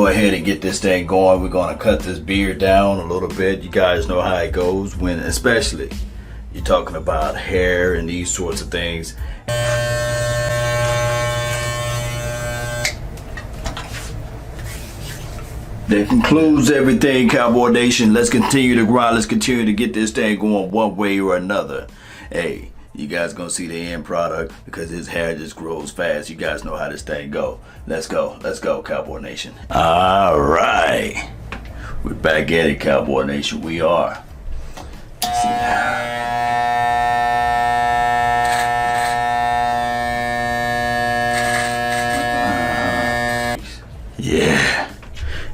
go ahead and get this thing going. We're going to cut this beard down a little bit. You guys know how it goes when, especially, you're talking about hair and these sorts of things. That concludes everything, Cowboy Nation. Let's continue to grind. Let's continue to get this thing going one way or another. Hey, you guys gonna see the end product because his hair just grows fast. You guys know how this thing go. Let's go, Cowboy Nation. All right, we're back at it, Cowboy Nation. We are. Let's see now.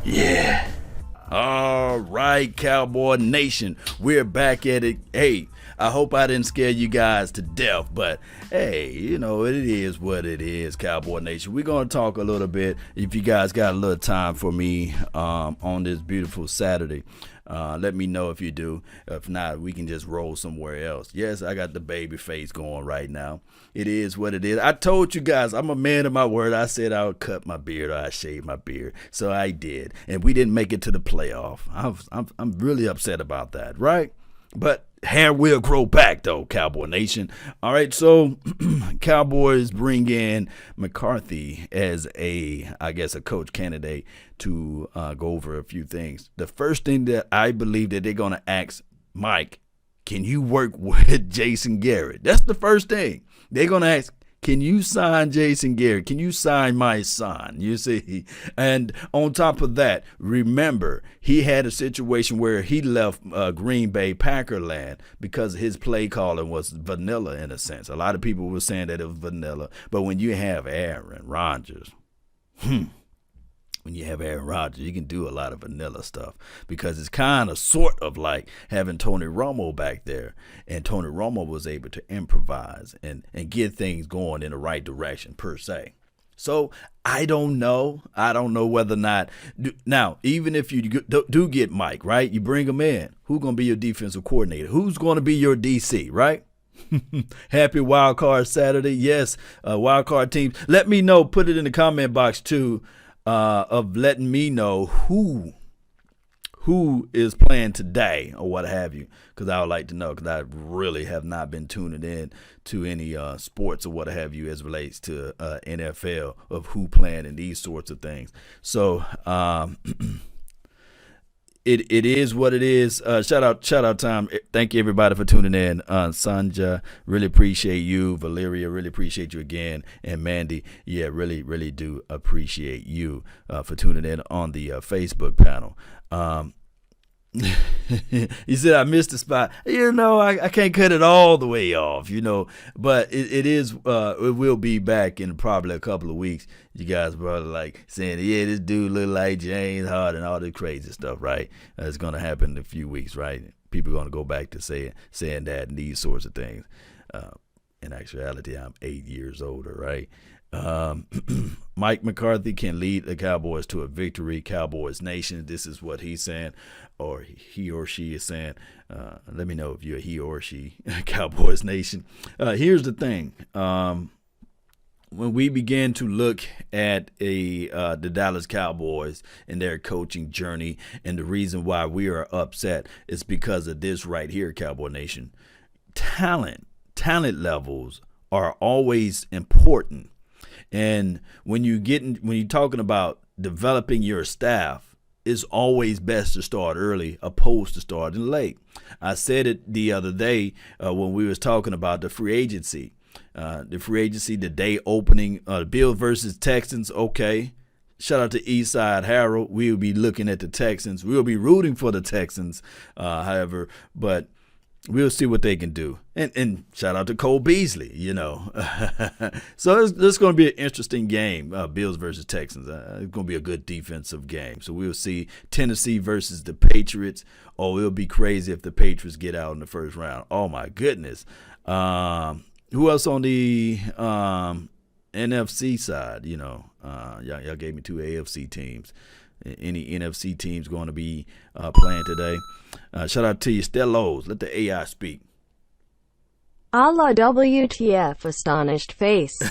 Yeah. All right, Cowboy Nation. We're back at it. Hey, I hope I didn't scare you guys to death, but hey, you know, it is what it is, Cowboy Nation. We're going to talk a little bit, if you guys got a little time for me on this beautiful Saturday. Let me know if you do. If not, we can just roll somewhere else. Yes, I got the baby face going right now. It is what it is. I told you guys, I'm a man of my word. I said I would cut my beard or I shave my beard. So I did. And we didn't make it to the playoff. I'm really upset about that, right? But hair will grow back, though, Cowboy Nation. All right, so Cowboys bring in McCarthy as a coach candidate to go over a few things. The first thing that I believe that they're going to ask Mike, can you work with Jason Garrett? That's the first thing. They're going to ask, can you sign Jason Garrett? Can you sign my son? You see? And on top of that, remember, he had a situation where he left Green Bay Packerland because his play calling was vanilla in a sense. A lot of people were saying that it was vanilla. But when you have Aaron Rodgers, you can do a lot of vanilla stuff because it's kind of sort of like having Tony Romo back there. And Tony Romo was able to improvise and get things going in the right direction, per se. So I don't know. Whether or not. Now, even if you do get Mike, right, you bring him in. Who's going to be your defensive coordinator? Who's going to be your DC, right? Happy Wild Card Saturday. Yes, Wild Card teams. Let me know. Put it in the comment box, too. Of letting me know who is playing today or what have you, because I would like to know, because I really have not been tuning in to any sports or what have you as relates to NFL of who playing and these sorts of things. So it is what it is. Shout out time. Thank you everybody for tuning in. Sanja, really appreciate you. Valeria, really appreciate you again. And Mandy, yeah, really do appreciate you for tuning in on the Facebook panel. He said I missed the spot. You know, I can't cut it all the way off, you know, but it will be back in probably a couple of weeks. You guys probably like saying, yeah, this dude look like James Harden, all this crazy stuff, right? It's going to happen in a few weeks, right? People are going to go back to saying that and these sorts of things. In actuality, I'm 8 years older, right? Mike McCarthy can lead the Cowboys to a victory. Cowboys Nation, this is what he's saying, or he or she is saying. Let me know if you're he or she. Cowboys Nation. Here's the thing. When we begin to look at the Dallas Cowboys and their coaching journey, and the reason why we are upset is because of this right here, Cowboy Nation. Talent levels are always important. And when you're talking about developing your staff, it's always best to start early opposed to starting late. I said it the other day when we was talking about the free agency. The day opening, Bills versus Texans. Okay. Shout out to Eastside Harold. We'll be looking at the Texans. We'll be rooting for the Texans, however, but we'll see what they can do. And shout out to Cole Beasley, you know. So it's going to be an interesting game, Bills versus Texans. It's going to be a good defensive game. So we'll see Tennessee versus the Patriots. Oh, it'll be crazy if the Patriots get out in the first round. Oh, my goodness. Who else on the NFC side? You know, y'all gave me two AFC teams. Any NFC teams going to be playing today? Shout out to you, Stellos. Let the AI speak. A la WTF, astonished face.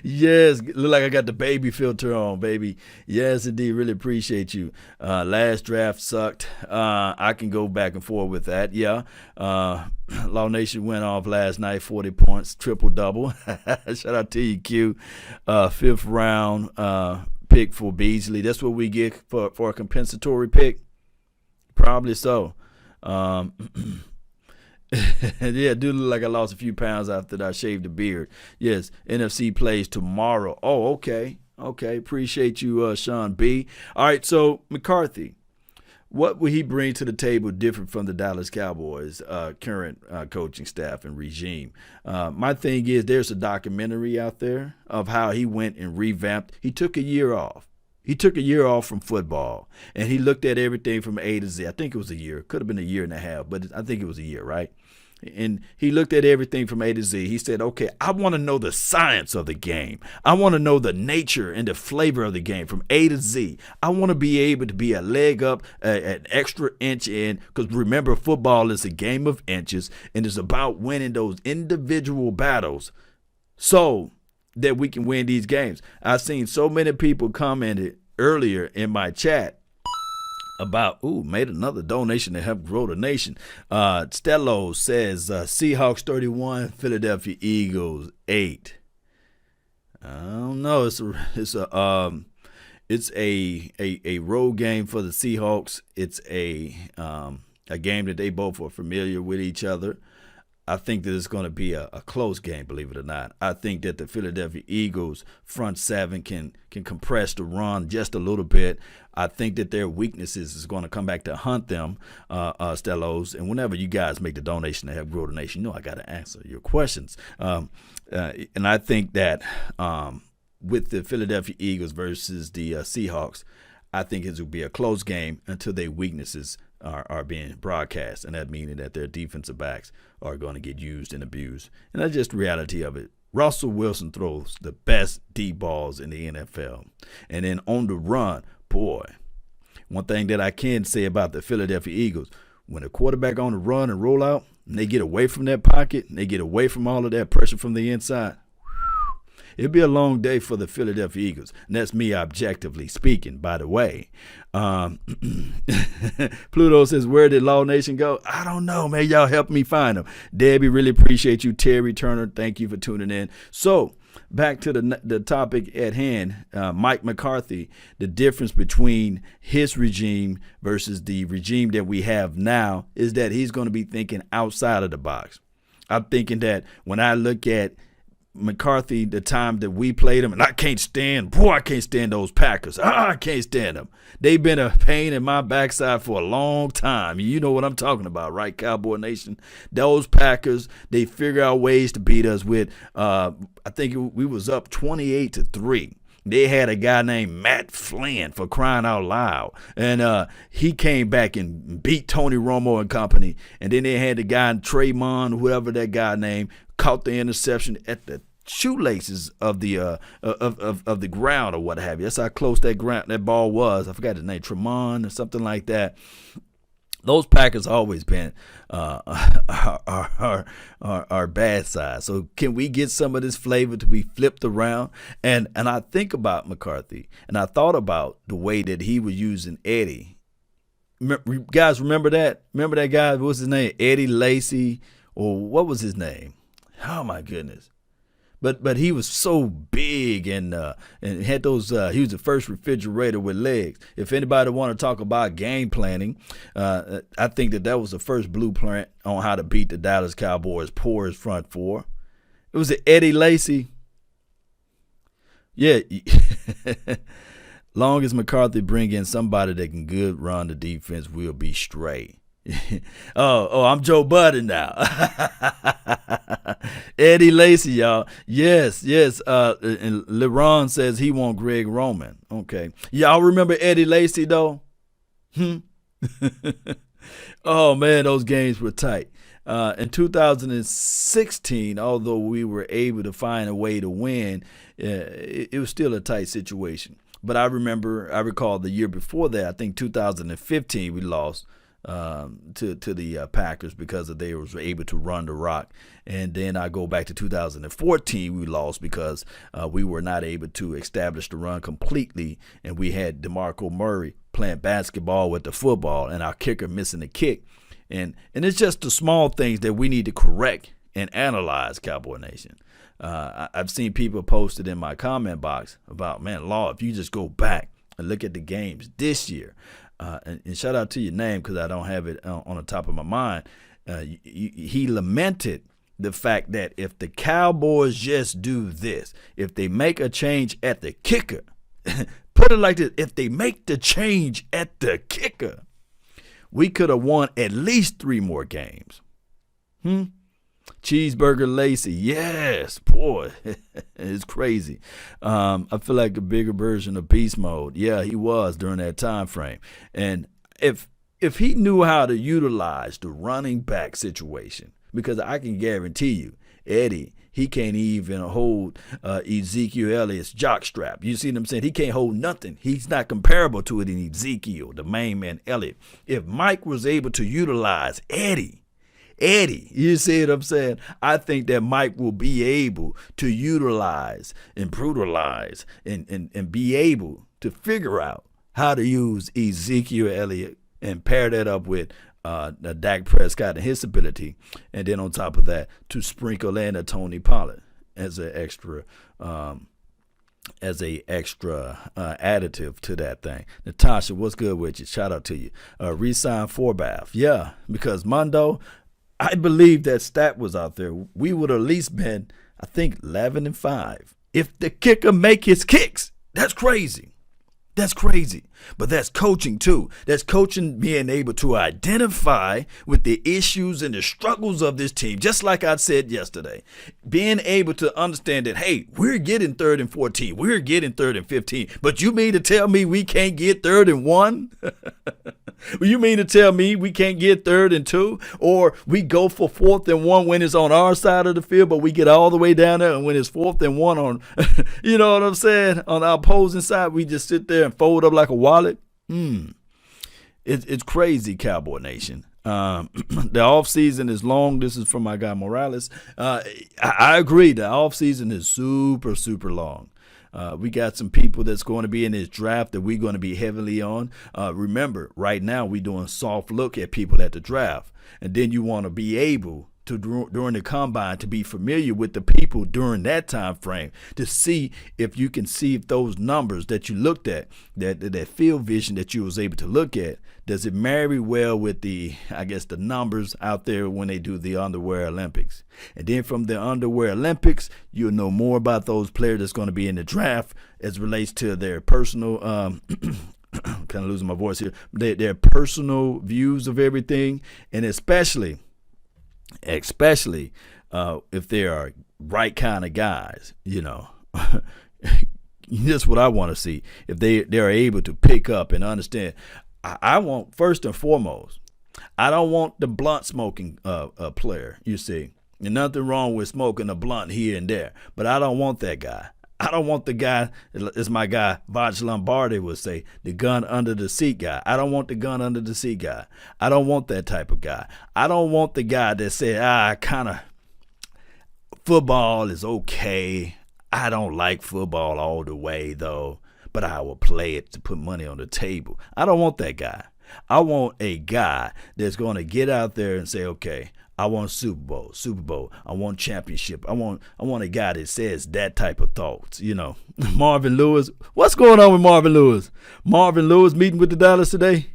Yes, look like I got the baby filter on, baby. Yes, indeed. Really appreciate you. Last draft sucked. I can go back and forth with that. Yeah. Law Nation went off last night, 40 points, triple-double. Shout out to you, Q. Fifth round pick for Beasley. That's what we get for a compensatory pick? Probably so. Yeah, do look like I lost a few pounds after I shaved the beard. Yes, NFC plays tomorrow. Oh, okay. Okay, appreciate you, Sean B. All right, so McCarthy, what will he bring to the table different from the Dallas Cowboys' current coaching staff and regime? My thing is there's a documentary out there of how he went and revamped. He took a year off. He took a year off from football, and he looked at everything from A to Z. I think it was a year. Could have been a year and a half, but I think it was a year, right? And he looked at everything from A to Z. He said, okay, I want to know the science of the game. I want to know the nature and the flavor of the game from A to Z. I want to be able to be a leg up, an extra inch in, because remember, football is a game of inches, and it's about winning those individual battles so that we can win these games. I've seen so many people commented earlier in my chat about, made another donation to help grow the nation. Stello says Seahawks 31, Philadelphia Eagles 8. I don't know. It's a road game for the Seahawks. It's a game that they both are familiar with each other. I think that it's going to be a close game, believe it or not. I think that the Philadelphia Eagles front seven can compress the run just a little bit. I think that their weaknesses is going to come back to hunt them, Stellos. And whenever you guys make the donation to help grow the nation, you know I got to answer your questions. And I think that with the Philadelphia Eagles versus the Seahawks, I think it will be a close game until their weaknesses are being broadcast, and that meaning that their defensive backs are going to get used and abused. And that's just the reality of it. Russell Wilson throws the best deep balls in the NFL. And then on the run, boy, one thing that I can say about the Philadelphia Eagles, when a quarterback on the run and roll out, and they get away from that pocket, and they get away from all of that pressure from the inside, it'll be a long day for the Philadelphia Eagles. And that's me objectively speaking, by the way. Pluto says, where did Law Nation go? I don't know, man. Y'all help me find them. Debbie, really appreciate you. Terry Turner, thank you for tuning in. So back to the topic at hand, Mike McCarthy, the difference between his regime versus the regime that we have now is that he's going to be thinking outside of the box. I'm thinking that when I look at McCarthy, the time that we played him, and I can't stand those Packers. I can't stand them. They've been a pain in my backside for a long time. You know what I'm talking about, right, Cowboy Nation? Those Packers, they figure out ways to beat us with, I think we was up 28-3. They had a guy named Matt Flynn, for crying out loud. And he came back and beat Tony Romo and company. And then they had the guy Tremont, whoever that guy named, caught the interception at the shoelaces of the of the ground or what have you. That's how close that ball was. I forgot his name, Tremont or something like that. Those Packers always been our bad side. So can we get some of this flavor to be flipped around? And I think about McCarthy, and I thought about the way that he was using Eddie. Guys, remember that? Remember that guy? What was his name? Eddie Lacy, or what was his name? Oh my goodness. But he was so big and had those. He was the first refrigerator with legs. If anybody want to talk about game planning, I think that was the first blueprint on how to beat the Dallas Cowboys' porous front four. It was Eddie Lacy. Yeah. Long as McCarthy bring in somebody that can good run the defense, we'll be straight. I'm Joe Budden now. Eddie Lacy, y'all. Yes. And LeBron says he want Greg Roman. Okay. Y'all remember Eddie Lacy, though? Oh, man, those games were tight. In 2016, although we were able to find a way to win, it was still a tight situation. But I recall the year before that, I think 2015, we lost. to the Packers because they was able to run the rock. And then I go back to 2014, we lost because we were not able to establish the run completely, and we had DeMarco Murray playing basketball with the football and our kicker missing the kick. And it's just the small things that we need to correct and analyze, Cowboy Nation. I've seen people posted in my comment box about, man, Law, if you just go back and look at the games this year, and shout out to your name because I don't have it on the top of my mind. He lamented the fact that if the Cowboys just do this, if they make a change at the kicker, put it like this, if they make the change at the kicker, we could have won at least 3 more games. Cheeseburger Lacey, yes, boy, it's crazy. I feel like a bigger version of Beast Mode. Yeah, he was during that time frame. And if he knew how to utilize the running back situation, because I can guarantee you, Eddie, he can't even hold Ezekiel Elliott's jockstrap. You see what I'm saying? He can't hold nothing. He's not comparable to it in Ezekiel, the main man Elliott. If Mike was able to utilize Eddie, you see what I'm saying? I think that Mike will be able to utilize and brutalize and be able to figure out how to use Ezekiel Elliott and pair that up with Dak Prescott and his ability. And then on top of that, to sprinkle in a Tony Pollard as an extra additive to that thing. Natasha, what's good with you? Shout out to you. Resign Forbath. Yeah, because Mondo, I believe that stat was out there. We would have at least been, I think, 11-5. If the kicker make his kicks, that's crazy. That's crazy. But that's coaching too. That's coaching being able to identify with the issues and the struggles of this team. Just like I said yesterday, being able to understand that, hey, we're getting 3rd and 14. We're getting 3rd and 15. But you mean to tell me we can't get 3rd and 1? You mean to tell me we can't get 3rd and 2? Or we go for 4th and 1 when it's on our side of the field, but we get all the way down there, and when it's 4th and 1 on, you know what I'm saying, on our opposing side, we just sit there and fold up like a wallet? It's crazy, Cowboy Nation. The off season is long. This is from my guy Morales. I agree. The off season is super, super long. We got some people that's going to be in this draft that we're going to be heavily on. Remember, right now we're doing soft look at people at the draft. And then you want to be able to, during the combine, to be familiar with the people during that time frame to see if you can see if those numbers that you looked at, that field vision that you was able to look at, does it marry well with the numbers out there when they do the underwear Olympics. And then from the underwear Olympics, you'll know more about those players that's going to be in the draft as relates to their personal kind of losing my voice here, their personal views of everything, and especially if they are right kind of guys, you know. That's what I want to see. If they're able to pick up and understand. I want, first and foremost, I don't want the blunt smoking player, you see. There's nothing wrong with smoking a blunt here and there, but I don't want that guy. I don't want the guy, as my guy Vaj Lombardi would say, the gun under the seat guy. I don't want the gun under the seat guy. I don't want that type of guy. I don't want the guy that said, football is okay. I don't like football all the way, though, but I will play it to put money on the table. I don't want that guy. I want a guy that's going to get out there and say, okay, I want Super Bowl. I want championship. I want a guy that says that type of thoughts, you know. Marvin Lewis. What's going on with Marvin Lewis? Marvin Lewis meeting with the Dallas today?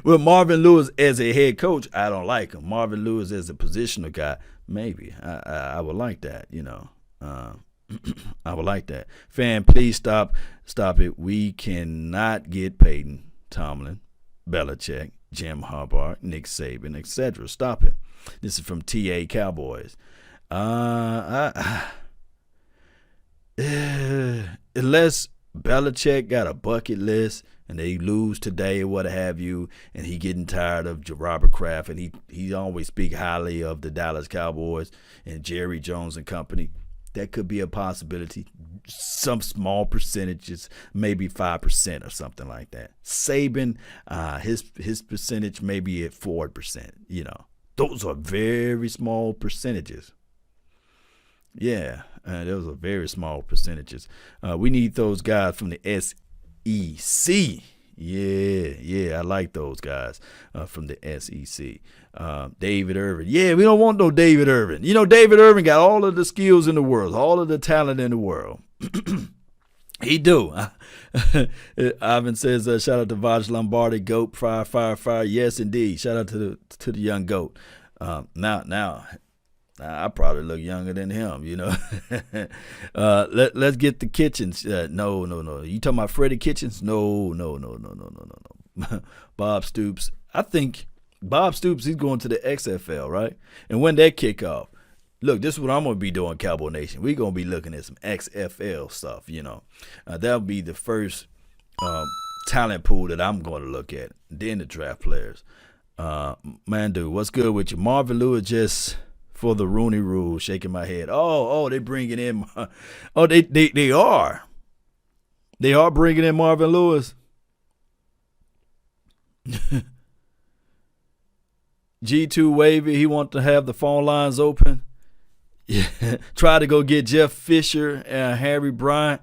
Well, Marvin Lewis as a head coach, I don't like him. Marvin Lewis as a positional guy, maybe. I would like that, you know. I would like that. Fan, please stop it. We cannot get Peyton, Tomlin, Belichick, Jim Harbaugh, Nick Saban, etc. Stop it. This is from TA Cowboys. Unless Belichick got a bucket list and they lose today or what have you, and he getting tired of Robert Kraft, and he always speak highly of the Dallas Cowboys and Jerry Jones and company, that could be a possibility. some small percentages, maybe 5% or something like that. Saban, his percentage may be at 4%. Those are very small percentages. Yeah, those are very small percentages. We need those guys from the SEC. Yeah, I like those guys from the SEC. David Irvin. Yeah, we don't want no David Irvin. David Irvin got all of the skills in the world, all of the talent in the world. He do. Ivan says, shout out to Vaj Lombardi, GOAT, fire. Yes, indeed. Shout out to the young GOAT. Now, I probably look younger than him, Let's get the Kitchens. No. You talking about Freddie Kitchens? No. Bob Stoops. I think Bob Stoops, he's going to the XFL, right? And when that kick off, look, this is what I'm going to be doing, Cowboy Nation. We're going to be looking at some XFL stuff, That'll be the first talent pool that I'm going to look at. Then the draft players. Man, dude, what's good with you? Marvin Lewis just for the Rooney Rule, shaking my head. Oh, they bringing in. Oh, they are. They are bringing in Marvin Lewis. G2 Wavy, he wants to have the phone lines open. Yeah, try to go get Jeff Fisher and Harry Bryant.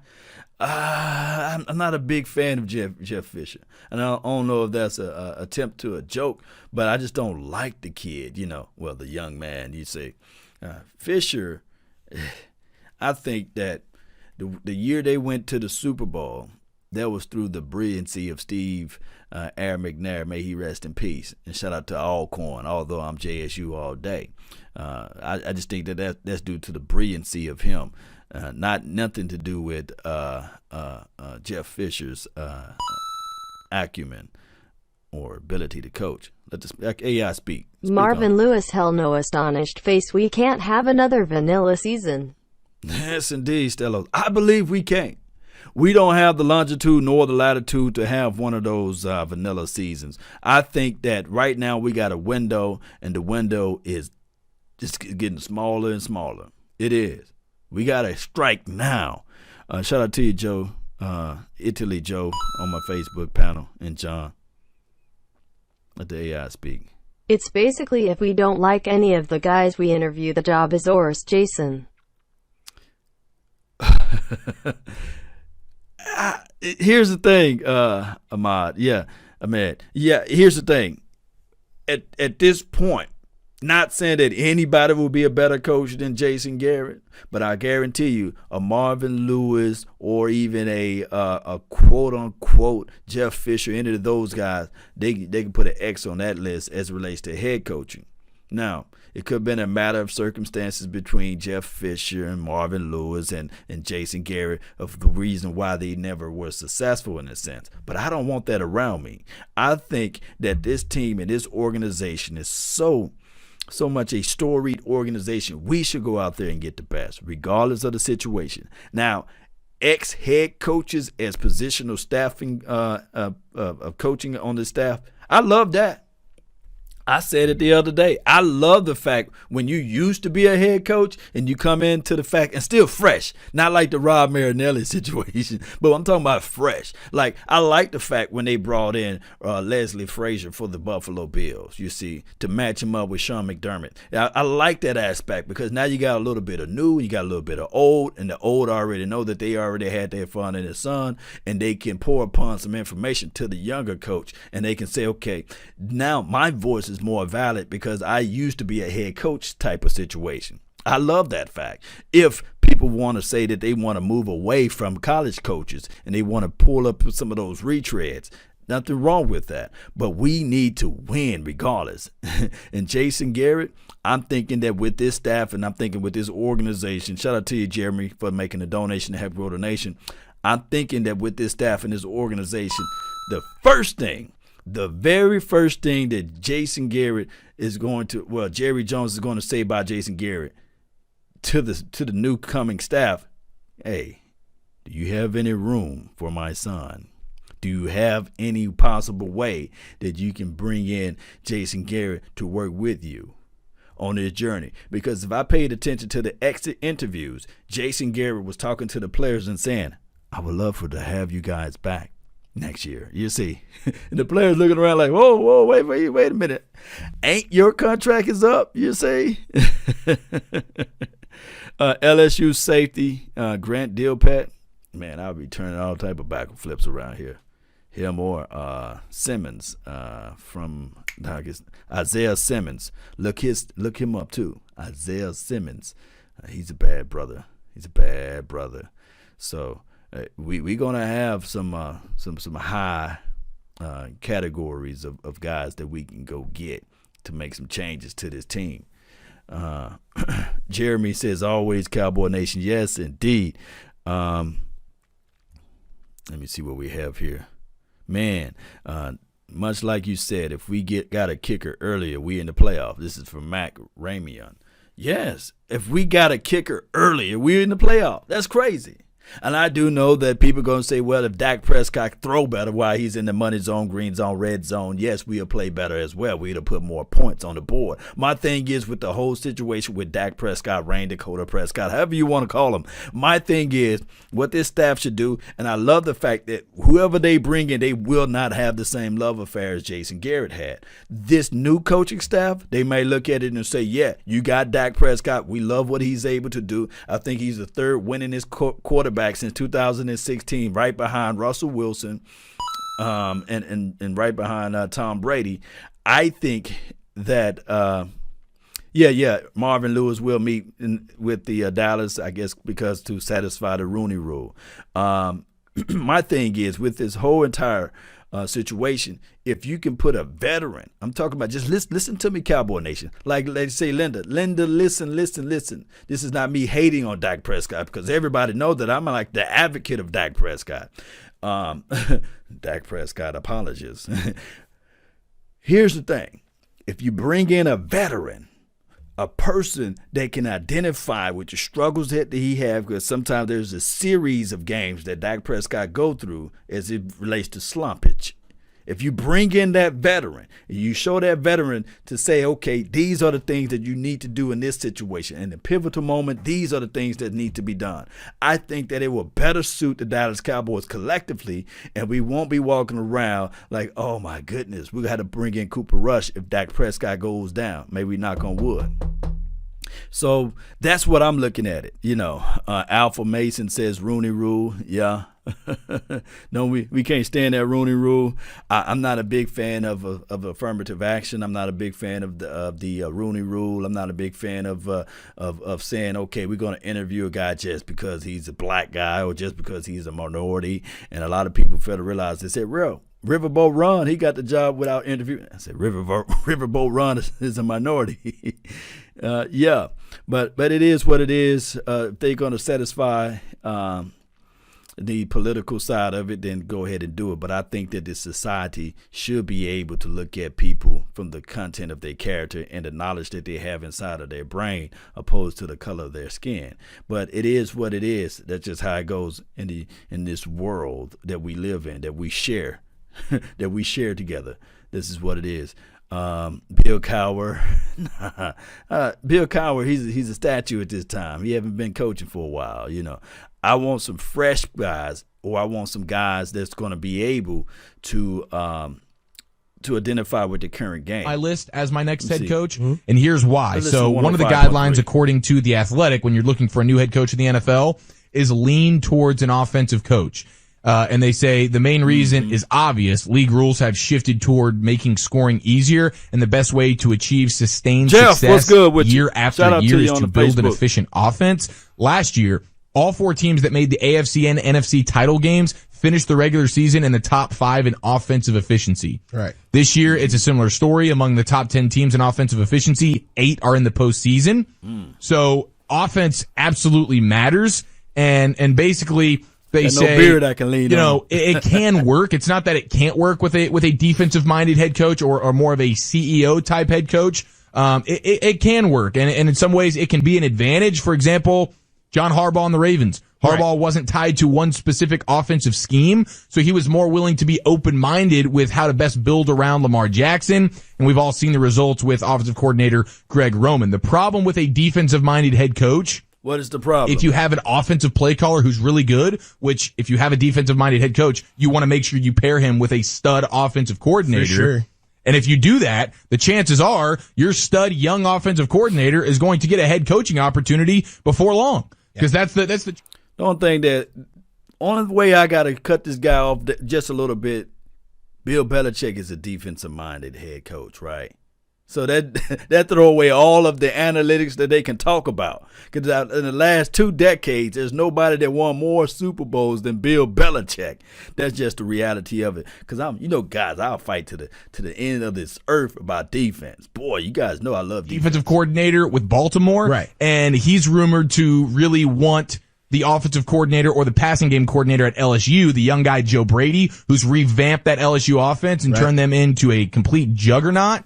I'm not a big fan of Jeff Fisher, and I don't know if that's a attempt to a joke, but I just don't like the kid. Well, the young man. You say Fisher. I think that the year they went to the Super Bowl, that was through the brilliancy of Steve Aaron McNair. May he rest in peace. And shout out to Alcorn, although I'm JSU all day. I just think that's due to the brilliancy of him. Nothing to do with Jeff Fisher's acumen or ability to coach. Let the AI speak. Marvin Lewis, hell no, astonished face. We can't have another vanilla season. Yes, indeed, Stellos. I believe we can't. We don't have the longitude nor the latitude to have one of those vanilla seasons. I think that right now we got a window, and the window is just getting smaller and smaller. It is. We got to strike now. Shout out to you, Joe, Italy Joe, on my Facebook panel, and John. Let the AI speak. It's basically if we don't like any of the guys we interview, the job is ours, Jason. Here's the thing, Ahmad. Yeah, Ahmed. Yeah, here's the thing. At this point, not saying that anybody will be a better coach than Jason Garrett, but I guarantee you a Marvin Lewis or even a quote-unquote Jeff Fisher, any of those guys, they can put an X on that list as it relates to head coaching. Now, it could have been a matter of circumstances between Jeff Fisher and Marvin Lewis and Jason Garrett of the reason why they never were successful in a sense. But I don't want that around me. I think that this team and this organization is so much a storied organization. We should go out there and get the best, regardless of the situation. Now, ex-head coaches as positional staffing of coaching on the staff, I love that. I said it the other day. I love the fact when you used to be a head coach and you come into the fact and still fresh, not like the Rob Marinelli situation, but I'm talking about fresh. Like, I like the fact when they brought in Leslie Frazier for the Buffalo Bills, you see, to match him up with Sean McDermott. I like that aspect because now you got a little bit of new, you got a little bit of old, and the old already know that they already had their fun in the sun, and they can pour upon some information to the younger coach, and they can say, okay, now my voice is more valid because I used to be a head coach type of situation. I love that fact. If people want to say that they want to move away from college coaches and they want to pull up some of those retreads, nothing wrong with that. But we need to win regardless. And Jason Garrett, I'm thinking that with this staff and I'm thinking with this organization, shout out to you, Jeremy, for making a donation to help grow the nation. I'm thinking that with this staff and this organization, the very first thing that Jason Garrett is going to, Jerry Jones is going to say about Jason Garrett to the new coming staff, hey, do you have any room for my son? Do you have any possible way that you can bring in Jason Garrett to work with you? on this journey. Because if I paid attention to the exit interviews, Jason Garrett was talking to the players and saying, I would love to have you guys back next year. You see. And the players looking around like, whoa, wait a minute. Ain't your contract is up, you see? LSU safety, Grant Dilpat. Man, I'll be turning all type of backflips around here. Him or Simmons from Isaiah Simmons. Look him up too. Isaiah Simmons. He's a bad brother. So we gonna have some high categories of guys that we can go get to make some changes to this team. Jeremy says, always Cowboy Nation. Yes, indeed. Let me see what we have here. Man, much like you said, if we got a kicker earlier, we in the playoff. This is from Mac Ramion. Yes, if we got a kicker earlier, we're in the playoff. That's crazy. And I do know that people are going to say, well, if Dak Prescott throw better while he's in the money zone, green zone, red zone, yes, we'll play better as well. We'll put more points on the board. My thing is with the whole situation with Dak Prescott, Rain Dakota Prescott, however you want to call him, my thing is what this staff should do, and I love the fact that whoever they bring in, they will not have the same love affair as Jason Garrett had. This new coaching staff, they may look at it and say, yeah, you got Dak Prescott. We love what he's able to do. I think he's the third winningest quarterback since 2016, right behind Russell Wilson, and right behind Tom Brady. I think that Marvin Lewis will meet with the Dallas, I guess, because to satisfy the Rooney Rule. My thing is with this whole entire situation, if you can put a veteran, I'm talking about, just listen to me, Cowboy Nation. Like they say, Linda, listen. This is not me hating on Dak Prescott, because everybody knows that I'm like the advocate of Dak Prescott. Dak Prescott apologies. Here's the thing. If you bring in a veteran, a person that can identify with the struggles that he has, because sometimes there's a series of games that Dak Prescott go through as it relates to slumpage. If you bring in that veteran, you show that veteran to say, okay, these are the things that you need to do in this situation. In the pivotal moment, these are the things that need to be done. I think that it will better suit the Dallas Cowboys collectively, and we won't be walking around like, oh my goodness, we got to bring in Cooper Rush if Dak Prescott goes down. Maybe knock on wood. So that's what I'm looking at it. Alpha Mason says Rooney Rule. Yeah. No, we can't stand that Rooney Rule. I'm not a big fan of affirmative action. I'm not a big fan of the Rooney Rule. I'm not a big fan of saying, okay, we're going to interview a guy just because he's a black guy or just because he's a minority. And a lot of people fail to realize, they said, Riverboat Ron, he got the job without interviewing. I said, Riverboat Ron is a minority. Yeah, but it is what it is. If they're going to satisfy the political side of it, then go ahead and do it. But I think that this society should be able to look at people from the content of their character and the knowledge that they have inside of their brain, opposed to the color of their skin. But it is what it is. That's just how it goes in this world that we live in, that we share, that we share together. This is what it is. Bill Cowher, Bill Cowher, he's a statue at this time. He haven't been coaching for a while. I want some fresh guys, or I want some guys that's going to be able to identify with the current game. I list as my next head coach, and here's why. So one of the 105.3. guidelines, according to The Athletic, when you're looking for a new head coach in the NFL, is lean towards an offensive coach. And they say the main reason is obvious. League rules have shifted toward making scoring easier, and the best way to achieve sustained success year after year is to build an efficient offense. Last year, all four teams that made the AFC and NFC title games finished the regular season in the top 5 in offensive efficiency. Right. This year, it's a similar story. Among the top 10 teams in offensive efficiency, 8 are in the postseason. So offense absolutely matters, and basically they say, no beard I can lean on. it can work. It's not that it can't work with a defensive minded head coach or more of a CEO type head coach. It can work, and in some ways it can be an advantage. For example, John Harbaugh and the Ravens Harbaugh wasn't tied to one specific offensive scheme, so he was more willing to be open-minded with how to best build around Lamar Jackson, and we've all seen the results with offensive coordinator Greg Roman. The problem with a defensive-minded head coach, what is the problem? if you have an offensive play caller who's really good, which if you have a defensive-minded head coach, you want to make sure you pair him with a stud offensive coordinator. For sure. And if you do that, the chances are your stud young offensive coordinator is going to get a head coaching opportunity before long. Because that's the only thing that, only way I got to cut this guy off just a little bit, Bill Belichick is a defensive-minded head coach, right? So that throw away all of the analytics that they can talk about. Because in the last 2 decades, there's nobody that won more Super Bowls than Bill Belichick. That's just the reality of it. Because guys, I'll fight to the end of this earth about defense. Boy, you guys know I love defensive coordinator with Baltimore, right? And he's rumored to really want the offensive coordinator or the passing game coordinator at LSU, the young guy Joe Brady, who's revamped that LSU offense and turned them into a complete juggernaut.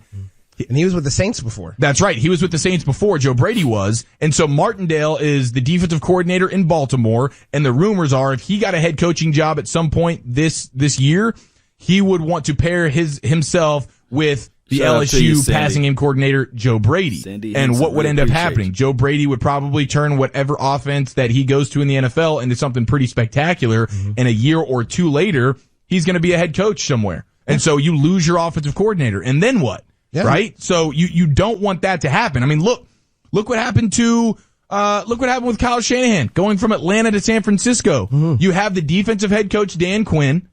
And he was with the Saints before. That's right. He was with the Saints before Joe Brady was. And so Martindale is the defensive coordinator in Baltimore. And the rumors are if he got a head coaching job at some point this year, he would want to pair himself with the LSU passing game coordinator, Joe Brady. And what would end up happening? Joe Brady would probably turn whatever offense that he goes to in the NFL into something pretty spectacular. And a year or two later, he's going to be a head coach somewhere. And so you lose your offensive coordinator. And then what? Yeah. Right? So you don't want that to happen. I mean, look what happened with Kyle Shanahan going from Atlanta to San Francisco. Mm-hmm. You have the defensive head coach, Dan Quinn.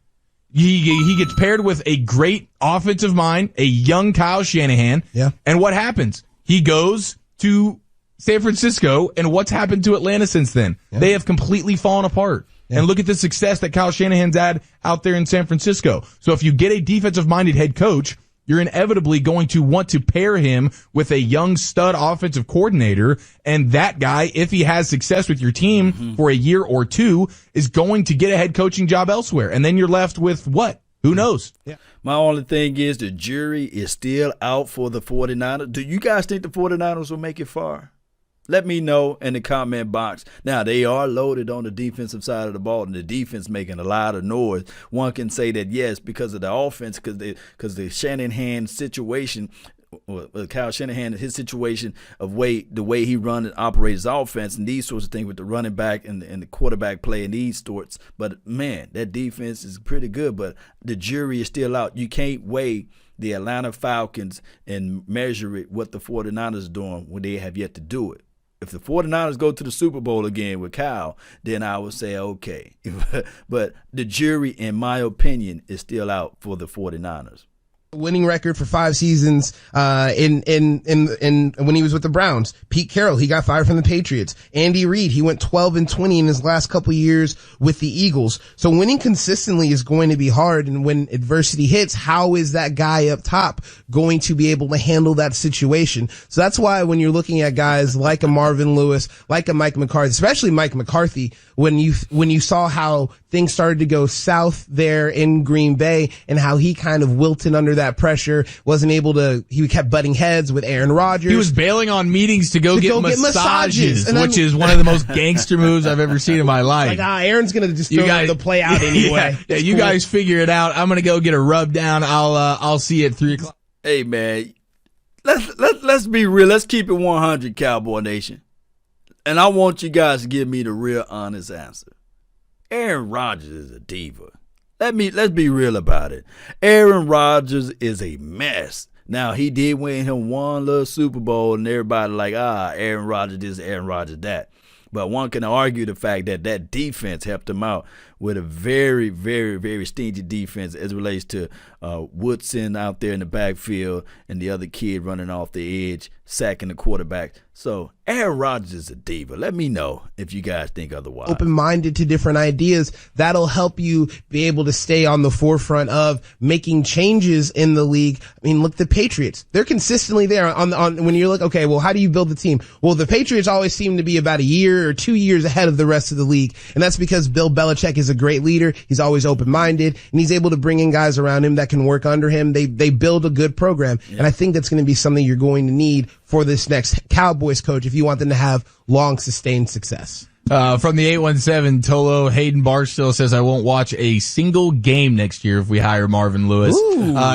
He gets paired with a great offensive mind, a young Kyle Shanahan. Yeah. And what happens? He goes to San Francisco, and what's happened to Atlanta since then? Yeah. They have completely fallen apart. Yeah. And look at the success that Kyle Shanahan's had out there in San Francisco. So if you get a defensive-minded head coach, you're inevitably going to want to pair him with a young stud offensive coordinator. And that guy, if he has success with your team for a year or two, is going to get a head coaching job elsewhere. And then you're left with what? Who knows? Yeah. My only thing is the jury is still out for the 49ers. Do you guys think the 49ers will make it far? Let me know in the comment box. Now, they are loaded on the defensive side of the ball, and the defense making a lot of noise. One can say that, yes, because of the offense, because the Shanahan situation, Kyle Shanahan, his situation of the way he runs and operates his offense and these sorts of things with the running back and the quarterback play and these sorts. But, man, that defense is pretty good, but the jury is still out. You can't weigh the Atlanta Falcons and measure it what the 49ers are doing when they have yet to do it. If the 49ers go to the Super Bowl again with Kyle, then I would say okay. But the jury, in my opinion, is still out for the 49ers. Winning record for 5 seasons, in when he was with the Browns. Pete Carroll, he got fired from the Patriots. Andy Reid, he went 12-20 in his last couple years with the Eagles. So winning consistently is going to be hard. And when adversity hits, how is that guy up top going to be able to handle that situation? So that's why when you're looking at guys like a Marvin Lewis, like a Mike McCarthy, especially Mike McCarthy, when you saw how things started to go south there in Green Bay and how he kind of wilted under that pressure, he kept butting heads with Aaron Rodgers. He was bailing on meetings to go get massages, which is one of the most gangster moves I've ever seen in my life. Like, Aaron's going to just throw the play out anyway. Yeah, you guys figure it out. I'm going to go get a rub down. I'll see you at 3:00. Hey, man, let's be real. Let's keep it 100, Cowboy Nation. And I want you guys to give me the real honest answer. Aaron Rodgers is a diva. Let's be real about it. Aaron Rodgers is a mess. Now, he did win him one little Super Bowl, and everybody like, Aaron Rodgers this, Aaron Rodgers that. But one can argue the fact that defense helped him out with a very, very, very stingy defense as it relates to Woodson out there in the backfield and the other kid running off the edge, sacking the quarterback. So Aaron Rodgers is a diva. Let me know if you guys think otherwise. Open-minded to different ideas. That'll help you be able to stay on the forefront of making changes in the league. I mean, look, the Patriots. They're consistently there on when you're like, okay, well, how do you build the team? Well, the Patriots always seem to be about a year or 2 years ahead of the rest of the league. And that's because Bill Belichick is a great leader. He's always open-minded, and he's able to bring in guys around him that can work under him. They build a good program. Yeah. And I think that's going to be something you're going to need for this next Cowboys coach if you want them to have long, sustained success. From the 817, Tolo Hayden Barstow says, I won't watch a single game next year if we hire Marvin Lewis.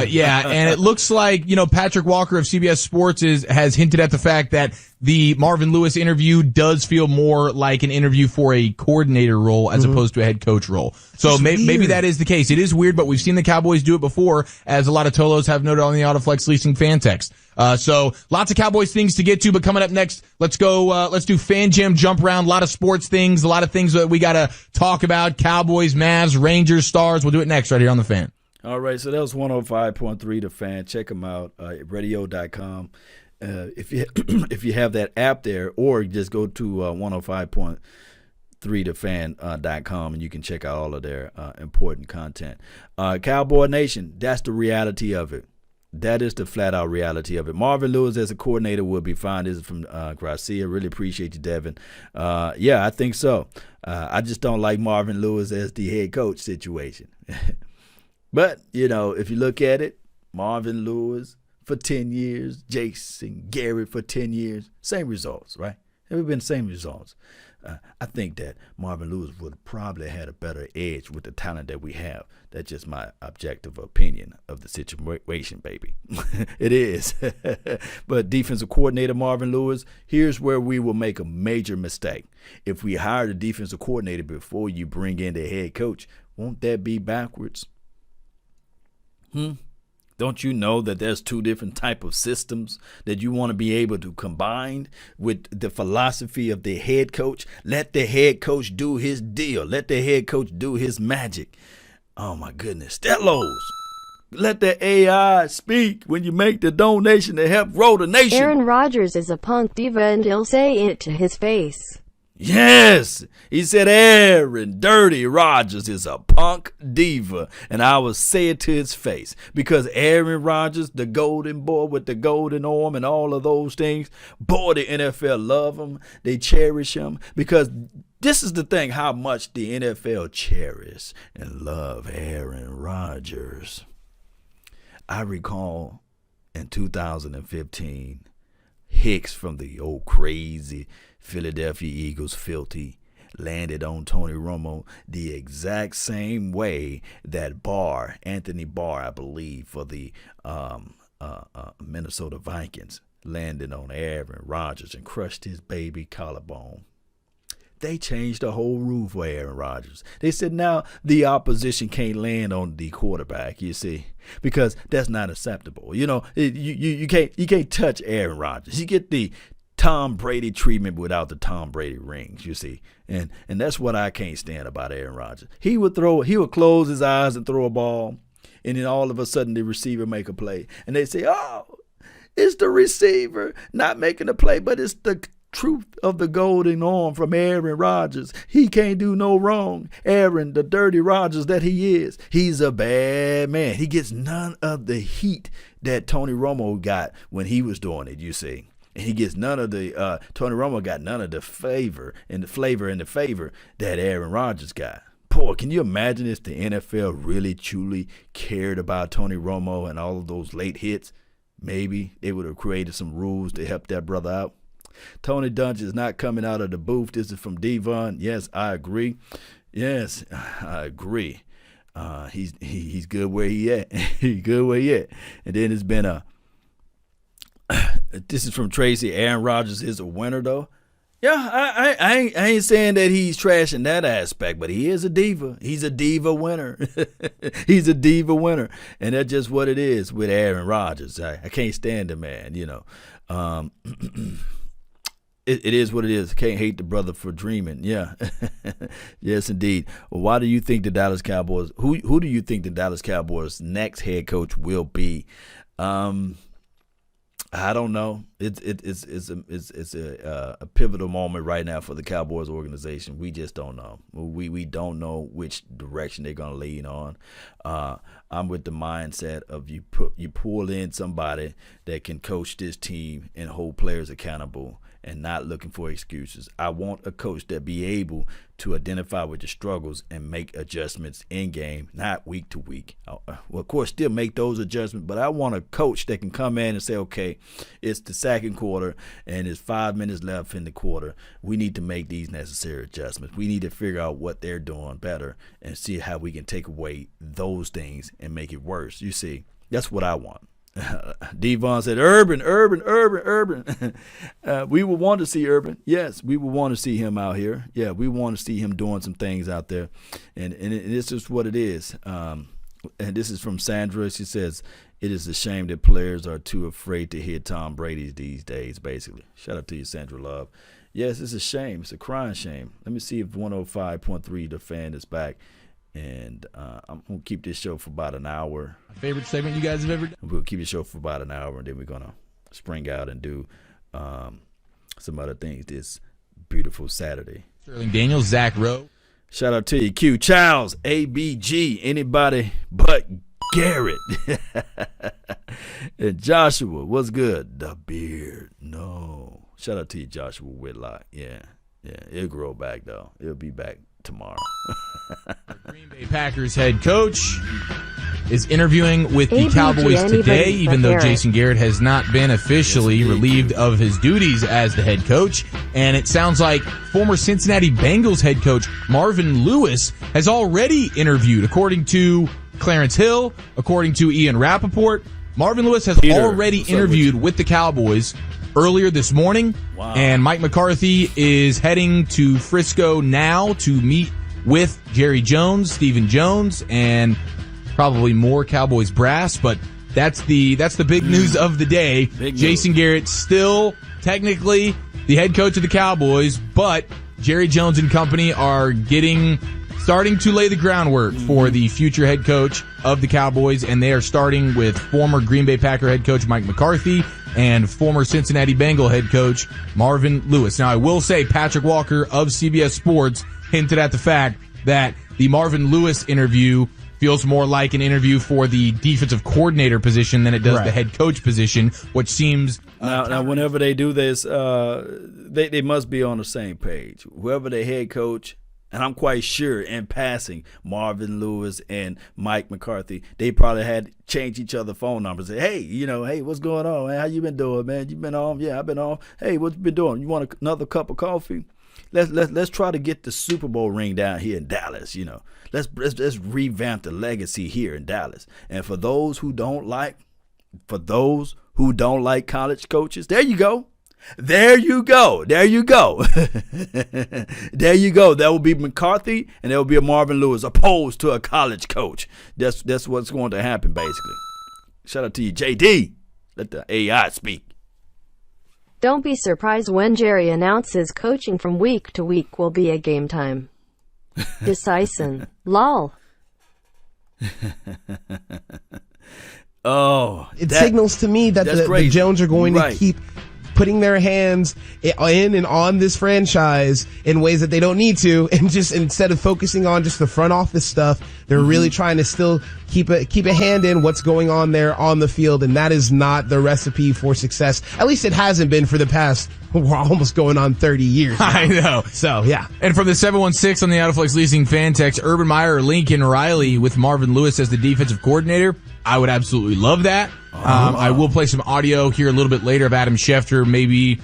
Yeah, and it looks like, Patrick Walker of CBS Sports has hinted at the fact that the Marvin Lewis interview does feel more like an interview for a coordinator role as opposed to a head coach role. So maybe that is the case. It is weird, but we've seen the Cowboys do it before, as a lot of Tolos have noted on the Autoflex Leasing fan text. So lots of Cowboys things to get to, but coming up next, let's do Fan Jam jump round. A lot of sports things, a lot of things that we got to talk about. Cowboys, Mavs, Rangers, Stars. We'll do it next right here on The Fan. All right, so that was 105.3 The Fan. Check them out at radio.com. If you have that app there, or just go to 105.3thefan.com and you can check out all of their important content. Cowboy Nation, that's the reality of it. That is the flat-out reality of it. Marvin Lewis as a coordinator will be fine. This is from Gracia. Really appreciate you, Devin. Yeah, I think so. I just don't like Marvin Lewis as the head coach situation. But, if you look at it, Marvin Lewis for 10 years, Jason Garrett for 10 years, same results, right? They've been the same results. I think that Marvin Lewis would probably had a better edge with the talent that we have. That's just my objective opinion of the situation, baby. It is. But defensive coordinator Marvin Lewis, here's where we will make a major mistake. If we hire the defensive coordinator before you bring in the head coach, won't that be backwards? Don't you know that there's two different type of systems that you want to be able to combine with the philosophy of the head coach? Let the head coach do his deal. Let the head coach do his magic. Oh, my goodness. Stellos. Let the AI speak when you make the donation to help grow the nation. Aaron Rodgers is a punk diva and he'll say it to his face. Yes, he said Aaron Dirty Rodgers is a punk diva, and I will say it to his face, because Aaron Rodgers, the golden boy with the golden arm and all of those things, boy, the NFL love him, they cherish him, because this is the thing, how much the NFL cherish and love Aaron Rodgers. I recall in 2015, Hicks from the old crazy Philadelphia Eagles filthy landed on Tony Romo the exact same way that Anthony Barr, I believe, for the Minnesota Vikings, landed on Aaron Rodgers and crushed his baby collarbone. They changed the whole rule for Aaron Rodgers. They said now the opposition can't land on the quarterback, you see, because that's not acceptable. You can't touch Aaron Rodgers. You get the Tom Brady treatment without the Tom Brady rings, you see. And that's what I can't stand about Aaron Rodgers. He would close his eyes and throw a ball, and then all of a sudden the receiver make a play. And they say, oh, it's the receiver not making a play, but it's the truth of the golden arm from Aaron Rodgers. He can't do no wrong. Aaron, the dirty Rodgers that he is, he's a bad man. He gets none of the heat that Tony Romo got when he was doing it, you see. And he gets none of the, Tony Romo got none of the favor and the favor that Aaron Rodgers got. Boy, can you imagine if the NFL really, truly cared about Tony Romo and all of those late hits? Maybe they would have created some rules to help that brother out. Tony Dungy is not coming out of the booth. This is from Devon. Yes, I agree. Yes, I agree. He's good where he at. He's good where he at. And then it's been this is from Tracy. Aaron Rodgers is a winner, though. Yeah, I ain't saying that he's trash in that aspect, but he is a diva. He's a diva winner. He's a diva winner. And that's just what it is with Aaron Rodgers. I can't stand the man, It is what it is. Can't hate the brother for dreaming. Yeah. Yes, indeed. Well, why do you think the Dallas Cowboys, who do you think the Dallas Cowboys' next head coach will be? I don't know. It's a pivotal moment right now for the Cowboys organization. We just don't know. We don't know which direction they're gonna lean on. I'm with the mindset of you pull in somebody that can coach this team and hold players accountable and not looking for excuses. I want a coach that be able to identify with the struggles and make adjustments in game, not week to week. Well, of course, still make those adjustments, but I want a coach that can come in and say, okay, it's the second quarter and it's 5 minutes left in the quarter. We need to make these necessary adjustments. We need to figure out what they're doing better and see how we can take away those things and make it worse. You see, that's what I want. Devon said, Urban. We would want to see Urban. Yes, we would want to see him out here. Yeah, we want to see him doing some things out there. And it's just what it is. And this is from Sandra. She says, it is a shame that players are too afraid to hit Tom Brady these days, basically. Shout out to you, Sandra Love. Yes, it's a shame. It's a crying shame. Let me see if 105.3 The Fan is back. And I'm going to keep this show for about an hour. My favorite segment you guys have ever done. We'll keep the show for about an hour, and then we're going to spring out and do some other things this beautiful Saturday. Sterling Daniels, Zach Rowe. Shout out to you, Q Childs, ABG, anybody but Garrett. And Joshua, what's good? The beard. No. Shout out to you, Joshua Whitlock. Yeah, it'll grow back, though. It'll be back tomorrow. Green Bay Packers head coach is interviewing with the ABG, Cowboys today, even though Garrett. Jason Garrett has not been officially relieved of his duties as the head coach. And it sounds like former Cincinnati Bengals head coach Marvin Lewis has already interviewed, according to Clarence Hill, according to Ian Rappaport. Marvin Lewis has already interviewed with the Cowboys earlier this morning. Wow. And Mike McCarthy is heading to Frisco now to meet with Jerry Jones, Stephen Jones, and probably more Cowboys brass. But that's the big news of the day. Jason Garrett still technically the head coach of the Cowboys, but Jerry Jones and company are starting to lay the groundwork for the future head coach of the Cowboys, and they are starting with former Green Bay Packer head coach Mike McCarthy and former Cincinnati Bengal head coach Marvin Lewis. Now, I will say Patrick Walker of CBS Sports hinted at the fact that the Marvin Lewis interview feels more like an interview for the defensive coordinator position than it does the head coach position, which seems... Now, whenever they do this, they must be on the same page. Whoever the head coach, and I'm quite sure in passing, Marvin Lewis and Mike McCarthy, they probably had changed each other's phone numbers. Say, hey, what's going on, man? How you been doing, man? You been on? Yeah, I've been on. Hey, what you been doing? You want another cup of coffee? Let's try to get the Super Bowl ring down here in Dallas. Let's revamp the legacy here in Dallas. And for those who don't like college coaches, there you go. There you go. There you go. That will be McCarthy, and there will be a Marvin Lewis opposed to a college coach. That's what's going to happen, basically. Shout out to you, JD. Let the AI speak. Don't be surprised when Jerry announces coaching from week to week will be a game time. Decisive. Lol. It signals to me that the Jones are going to keep putting their hands in and on this franchise in ways that they don't need to, and just instead of focusing on just the front office stuff, they're really trying to still keep a hand in what's going on there on the field, and that is not the recipe for success. At least it hasn't been for the past, we're almost going on 30 years now. I know. So, yeah. And from the 716 on the Autoflex Leasing fan text, Urban Meyer or Lincoln Riley with Marvin Lewis as the defensive coordinator, I would absolutely love that. I will play some audio here a little bit later of Adam Schefter maybe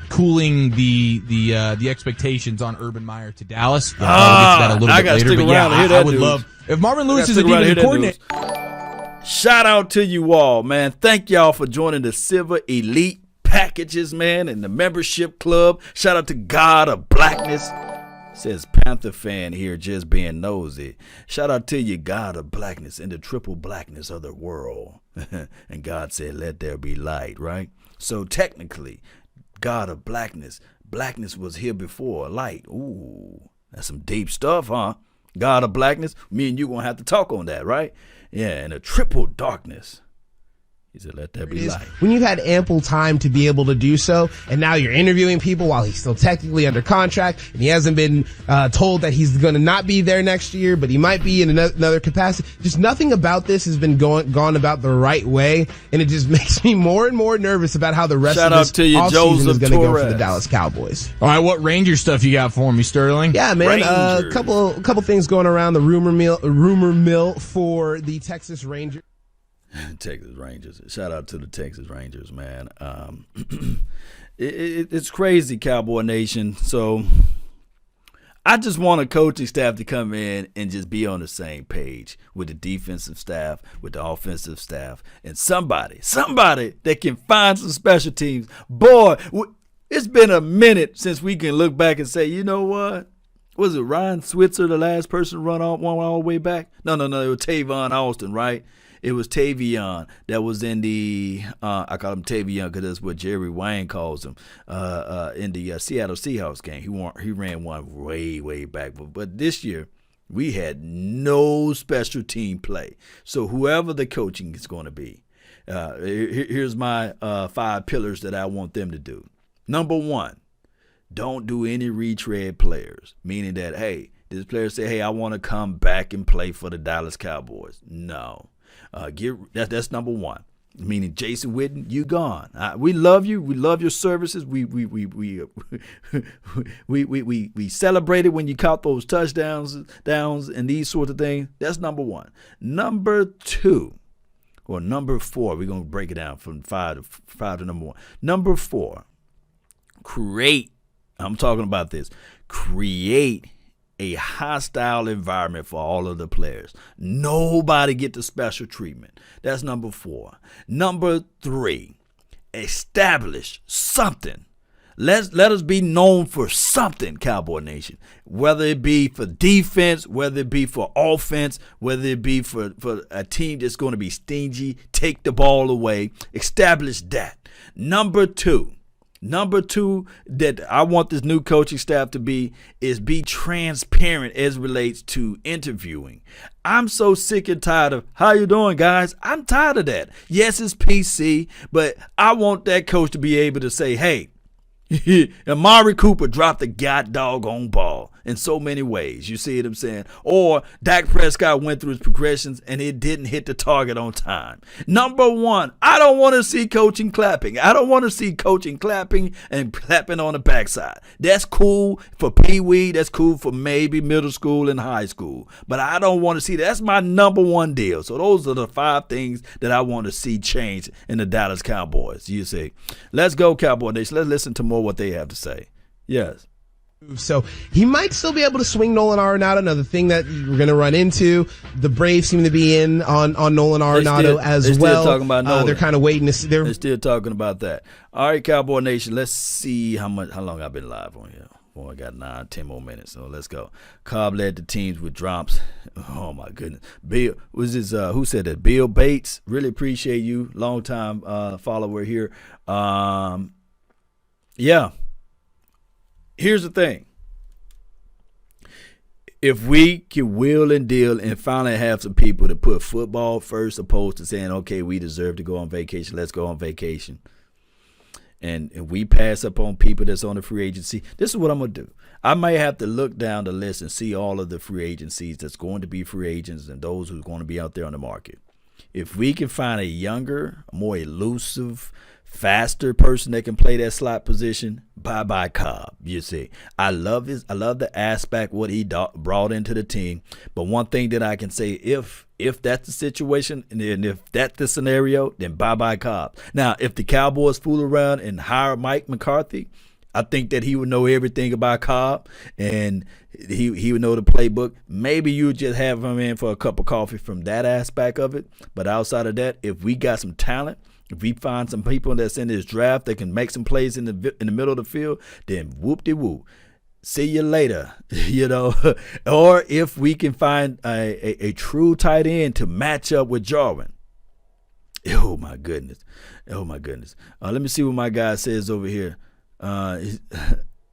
cooling the expectations on Urban Meyer to Dallas. We'll get to that a little bit later. But yeah, I would love if Marvin Lewis is a defensive coordinator. Shout out to you all, man. Thank y'all for joining the Silver Elite packages, man, and the membership club. Shout out to God of Blackness. Says Panther fan here just being nosy. Shout out to you, God of Blackness, and the triple blackness of the world. And God said, let there be light, right? So technically, God of Blackness was here before light. Ooh, that's some deep stuff, huh? God of Blackness, me and you going to have to talk on that, right? Yeah, and a triple darkness. He said, let that be light. When you've had ample time to be able to do so, and now you're interviewing people while he's still technically under contract, and he hasn't been told that he's going to not be there next year, but he might be in another capacity. Just nothing about this has been gone about the right way, and it just makes me more and more nervous about how the rest of this offseason is going to go for the Dallas Cowboys. All right, what Ranger stuff you got for me, Sterling? Yeah, man, a couple things going around the rumor mill for the Texas Rangers. Texas Rangers. Shout out to the Texas Rangers, man. It's crazy, Cowboy Nation. So I just want a coaching staff to come in and just be on the same page with the defensive staff, with the offensive staff, and somebody that can find some special teams. Boy, it's been a minute since we can look back and say, you know what? Was it Ryan Switzer, the last person to run all the way back? No, it was Tavon Austin, right? It was Tavion that was in the, I call him Tavion because that's what Jerry Wayne calls him, in the Seattle Seahawks game. He ran one way back. But this year, we had no special team play. So whoever the coaching is going to be, here's my 5 pillars that I want them to do. Number 1, don't do any retread players, meaning that, hey, this player say, hey, I want to come back and play for the Dallas Cowboys. No. That's number 1. Meaning Jason Witten, you gone. We love you. We love your services. We celebrated when you caught those touchdowns and these sorts of things. That's number 1. Number 2, or number 4. We're gonna break it down from 5 to number 1. Number 4, create. I'm talking about this. Create a hostile environment for all of the players. Nobody get the special treatment. That's number 4. Number 3, establish something. Let us be known for something, Cowboy Nation. Whether it be for defense, whether it be for offense, whether it be for a team that's going to be stingy, take the ball away. Establish that. Number 2 that I want this new coaching staff to be transparent as relates to interviewing. I'm so sick and tired of, how you doing, guys? I'm tired of that. Yes, it's PC, but I want that coach to be able to say, hey, Amari Cooper dropped the doggone ball in so many ways. You see what I'm saying? Or Dak Prescott went through his progressions and it didn't hit the target on time. Number 1, I don't want to see coaching clapping. I don't want to see coaching clapping and clapping on the backside. That's cool for Pee Wee. That's cool for maybe middle school and high school. But I don't want to see that. That's my number 1 deal. So those are the 5 things that I want to see change in the Dallas Cowboys. You see. Let's go, Cowboy Nation. Let's listen to more what they have to say. Yes. So he might still be able to swing Nolan Arenado. Another thing that we're going to run into. The Braves seem to be in on Nolan Arenado as well. They're still talking about Nolan. They're kind of waiting to see. They're still talking about that. All right, Cowboy Nation. Let's see how long I've been live on here. Well, I got 9-10 more minutes, so let's go. Cobb led the teams with drops. Oh my goodness. Bill was this who said that? Bill Bates. Really appreciate you. Long time follower here. Yeah. Here's the thing. If we can wheel and deal and finally have some people to put football first opposed to saying, okay, we deserve to go on vacation, let's go on vacation. And we pass up on people that's on the free agency, this is what I'm going to do. I may have to look down the list and see all of the free agencies that's going to be free agents and those who are going to be out there on the market. If we can find a younger, more elusive, faster person that can play that slot position, bye Cobb. You see, I love the aspect what he brought into the team. But one thing that I can say, if that's the situation and if that's the scenario, then bye Cobb. Now, if the Cowboys fool around and hire Mike McCarthy, I think that he would know everything about Cobb and he would know the playbook. Maybe you just have him in for a cup of coffee from that aspect of it. But outside of that, if we got some talent, if we find some people that's in this draft that can make some plays in the middle of the field, then whoop-de-whoop. See you later, Or if we can find a true tight end to match up with Jarwin. Oh, my goodness. Let me see what my guy says over here.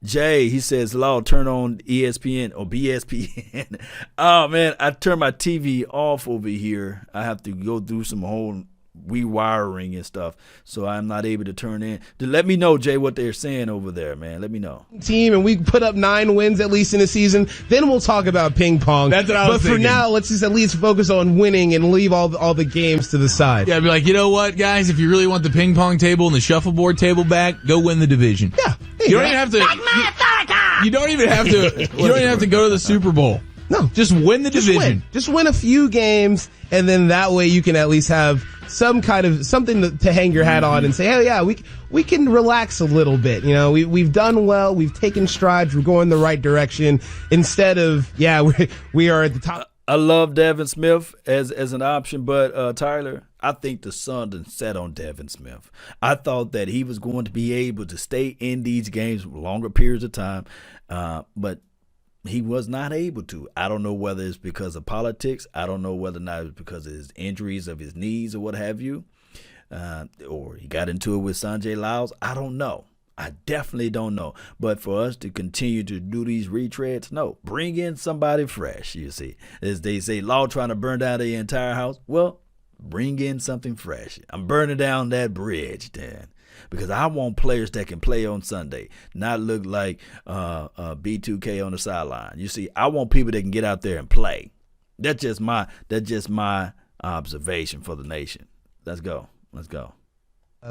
Jay, he says, Law, turn on ESPN or BSPN. Oh, man, I turned my TV off over here. I have to go through some whole rewiring and stuff, so I'm not able to turn in. Let me know, Jay, what they're saying over there, man. Let me know. Team, and we put up 9 wins at least in the season. Then we'll talk about ping pong. That's what I was thinking. For now, let's just at least focus on winning and leave all the games to the side. Yeah, I'd be like, you know what, guys? If you really want the ping pong table and the shuffleboard table back, go win the division. Yeah, you don't even have to. You don't even have to. You don't even have to go to the Super Bowl. No, just win the division. Just win a few games, and then that way you can at least have some kind of something to hang your hat on and say, oh yeah, we can relax a little bit. You know, we've done well, we've taken strides, we're going the right direction. Instead of we are at the top. I love Devin Smith as an option, but Tyler, I think the sun done set on Devin Smith. I thought that he was going to be able to stay in these games for longer periods of time, but he was not able to. I don't know whether it's because of politics. I don't know whether or not it's because of his injuries of his knees or what have you, or he got into it with Sanjay Lyles. I don't know. I definitely don't know. But for us to continue to do these retreads, no. Bring in somebody fresh, you see. As they say, law trying to burn down the entire house. Well, bring in something fresh. I'm burning down that bridge, Dan. Because I want players that can play on Sunday, not look like B2K on the sideline. You see, I want people that can get out there and play. That's just my observation for the nation. Let's go.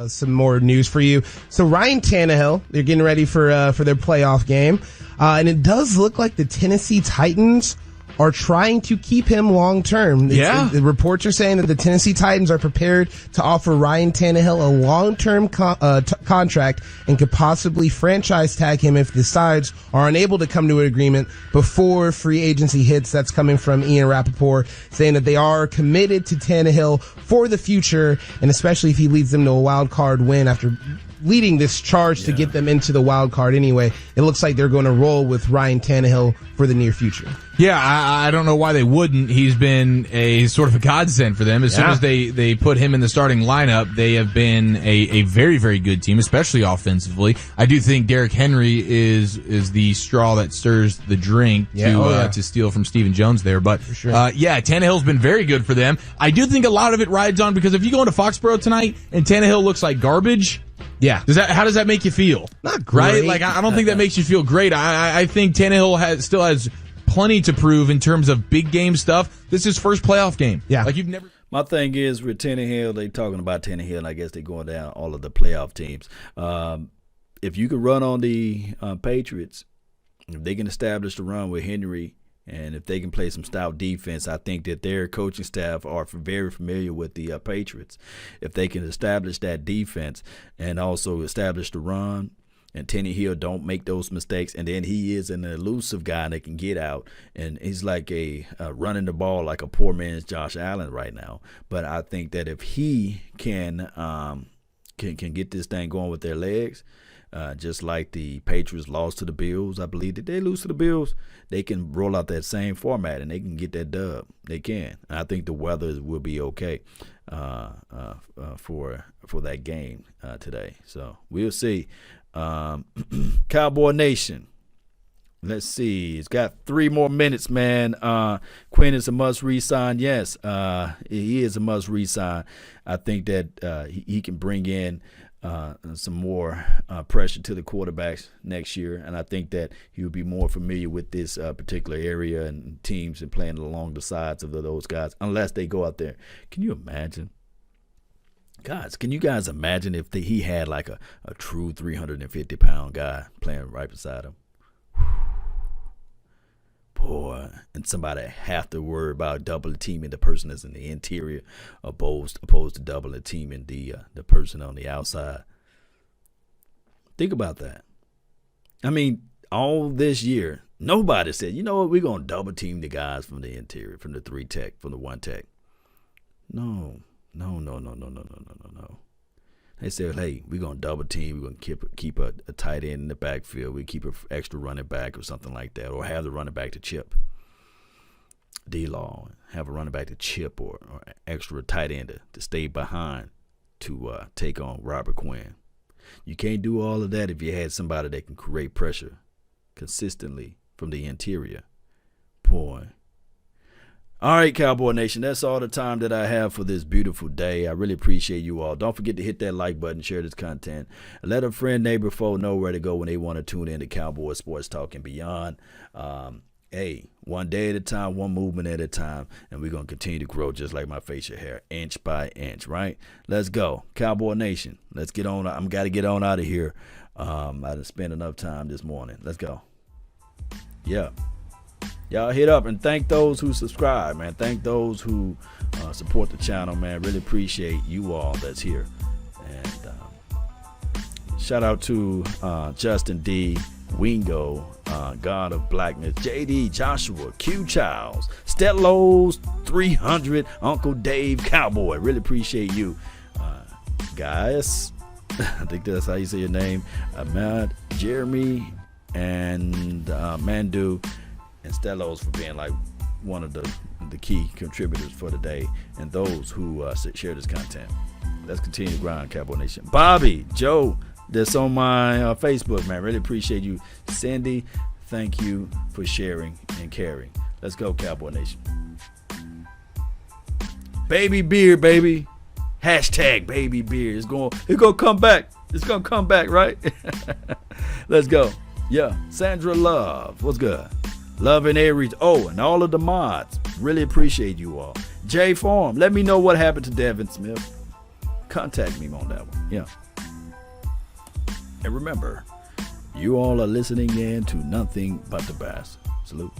Some more news for you. So Ryan Tannehill, they're getting ready for their playoff game, and it does look like the Tennessee Titans are trying to keep him long term. Yeah. The reports are saying that the Tennessee Titans are prepared to offer Ryan Tannehill a long-term contract and could possibly franchise tag him if the sides are unable to come to an agreement before free agency hits. That's coming from Ian Rappaport, saying that they are committed to Tannehill for the future, and especially if he leads them to a wild card win after leading this charge to get them into the wild card anyway. It looks like they're going to roll with Ryan Tannehill for the near future. Yeah, I don't know why they wouldn't. He's been a sort of a godsend for them. As soon as they put him in the starting lineup, they have been a very, very good team, especially offensively. I do think Derrick Henry is the straw that stirs the drink to steal from Stephen Jones there. But sure. Tannehill's been very good for them. I do think a lot of it rides on because if you go into Foxborough tonight and Tannehill looks like garbage, how does that make you feel? Not great. Right? Like, I don't think that makes you feel great. I think Tannehill still has plenty to prove in terms of big game stuff. This is his first playoff game. Yeah. Like you've never. My thing is with Tannehill, they talking about Tannehill, and I guess they're going down all of the playoff teams. If you can run on the Patriots, if they can establish the run with Henry, and if they can play some stout defense, I think that their coaching staff are very familiar with the Patriots. If they can establish that defense and also establish the run, and Tannehill don't make those mistakes, and then he is an elusive guy that can get out, and he's like a running the ball like a poor man's Josh Allen right now. But I think that if he can get this thing going with their legs, just like the Patriots lost to the Bills, I believe that they lose to the Bills, they can roll out that same format and they can get that dub. They can. I think the weather will be okay for that game today. So we'll see. Cowboy Nation. Let's see. It's got 3 more minutes, man. Quinn is a must re-sign. Yes, he is a must re-sign. I think that he can bring in some more pressure to the quarterbacks next year, and I think that he will be more familiar with this particular area and teams and playing along the sides of those guys, unless they go out there. Can you imagine? Guys, can you guys imagine if he had like a true 350-pound guy playing right beside him? Boy, and somebody have to worry about double teaming the person that's in the interior opposed to double teaming the person on the outside. Think about that. I mean, all this year, nobody said, you know what, we're going to double team the guys from the interior, from the 3 tech, from the 1 tech. No. They said, hey, we're going to double team. We're going to keep a tight end in the backfield. We keep an extra running back or something like that, or have the running back to chip. D-Law, have a running back to chip or extra tight end to stay behind to take on Robert Quinn. You can't do all of that if you had somebody that can create pressure consistently from the interior. Boy, All right, Cowboy Nation, that's all the time that I have for this beautiful day. I really appreciate you all. Don't forget to hit that like button, share this content. Let a friend, neighbor, foe know where to go when they want to tune in to Cowboy Sports Talk and beyond. Hey, one day at a time, one movement at a time, and we're going to continue to grow just like my facial hair, inch by inch, right? Let's go. Cowboy Nation, let's get on. I'm got to get on out of here. I done spent enough time this morning. Let's go. Yeah. Y'all hit up and thank those who subscribe, man. Thank those who support the channel, man. Really appreciate you all that's here. And shout out to Justin D, Wingo, God of Blackness, JD, Joshua, Q Childs, Stetlos 300, Uncle Dave Cowboy. Really appreciate you guys. I think that's how you say your name. Ahmad, Jeremy, and Mandu. And Stellos for being like one of the key contributors for the day, and those who share this content. Let's continue to grind, Cowboy Nation. Bobby, Joe, that's on my Facebook, man. Really appreciate you. Cindy, thank you for sharing and caring. Let's go, Cowboy Nation. Baby beer, baby. Hashtag baby beer. It's gonna come back. It's gonna come back, right? Let's go. Yeah, Sandra Love, what's good? Love and Aries. Oh, and all of the mods. Really appreciate you all. J Farm. Let me know what happened to Devin Smith. Contact me on that one. Yeah. And remember, you all are listening in to nothing but the best. Salute.